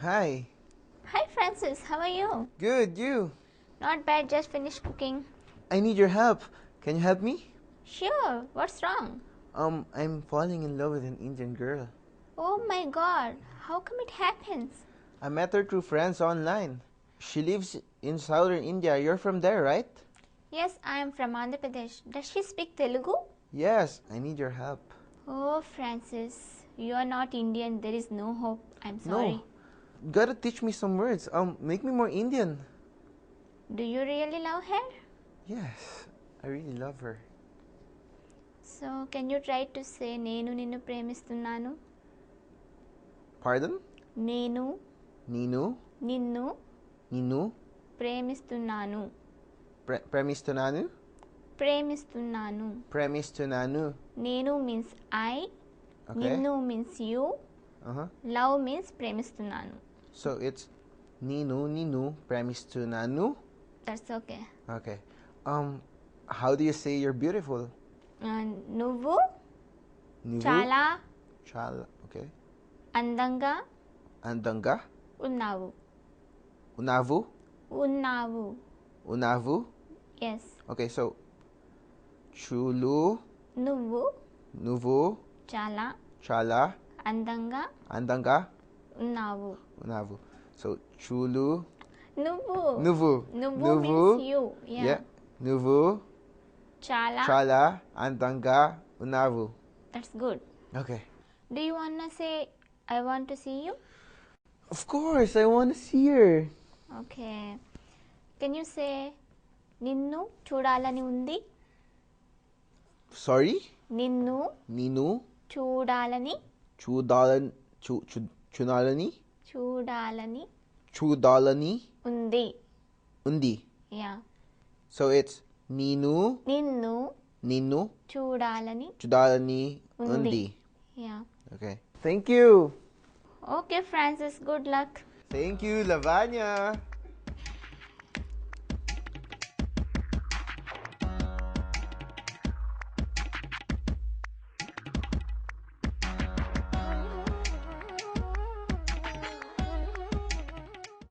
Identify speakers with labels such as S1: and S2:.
S1: Hi.
S2: Hi Francis, how are you?
S1: Good, you?
S2: Not bad, just finished cooking.
S1: I need your help. Can you help me?
S2: Sure, what's wrong?
S1: I'm falling in love with an Indian girl.
S2: Oh my god, how come it happens?
S1: I met her through friends online. She lives in southern India. You're from there, right?
S2: Yes, I am from Andhra Pradesh. Does she speak Telugu?
S1: Yes, I need your help.
S2: Oh Francis, you are not Indian, there is no hope. I'm sorry.
S1: No. Gotta teach me some words. Make me more Indian.
S2: Do you really love her?
S1: Yes, I really love her.
S2: So, can you try to say నేను నిన్ను ప్రేమిస్తున్నాను?
S1: Pardon?
S2: నేను
S1: Ninu?
S2: నిన్ను
S1: Ninu?
S2: ప్రేమిస్తున్నాను.
S1: Premistunanu?
S2: ప్రేమిస్తున్నాను.
S1: Premistunanu.
S2: నేను means I,
S1: Okay.
S2: నిన్ను means you,
S1: Uh-huh.
S2: love means ప్రేమిస్తున్నాను.
S1: So it's Ninu Premistunanu.
S2: That's okay.
S1: Okay. How do you say you're beautiful?
S2: నువ్వు
S1: Nuvu?
S2: చాలా
S1: Chala. Okay.
S2: అందంగా
S1: Andanga?
S2: ఉన్నావు.
S1: Unavu?
S2: ఉన్నావు.
S1: Unavu?
S2: Yes.
S1: Okay, so Chulu,
S2: నువ్వు
S1: Nuvu,
S2: చాలా
S1: Chala,
S2: అందంగా
S1: Andanga,
S2: ఉన్నావు.
S1: Unavu. So Chulu,
S2: నువ్వు
S1: Nuvu.
S2: నువ్వు means you.
S1: Yeah. Nuvu,
S2: చాలా.
S1: Chala, Andanga, Unavu.
S2: That's good.
S1: Okay.
S2: Do you wanna say I want to see you?
S1: Of course, I want to see her.
S2: Okay. Can you say నిన్ను చూడాలని ఉంది?
S1: Sorry?
S2: నిన్ను
S1: Ninu,
S2: చూడాలని
S1: Chunalani,
S2: చూడాలని
S1: Chudalani,
S2: ఉంది.
S1: Undi.
S2: Yeah.
S1: So it's Ninu,
S2: నిన్ను
S1: Ninu,
S2: చూడాలని
S1: Chudalani,
S2: ఉంది.
S1: Undi.
S2: Yeah.
S1: Okay. Thank you.
S2: Okay Francis, good luck.
S1: Thank you, Lavanya.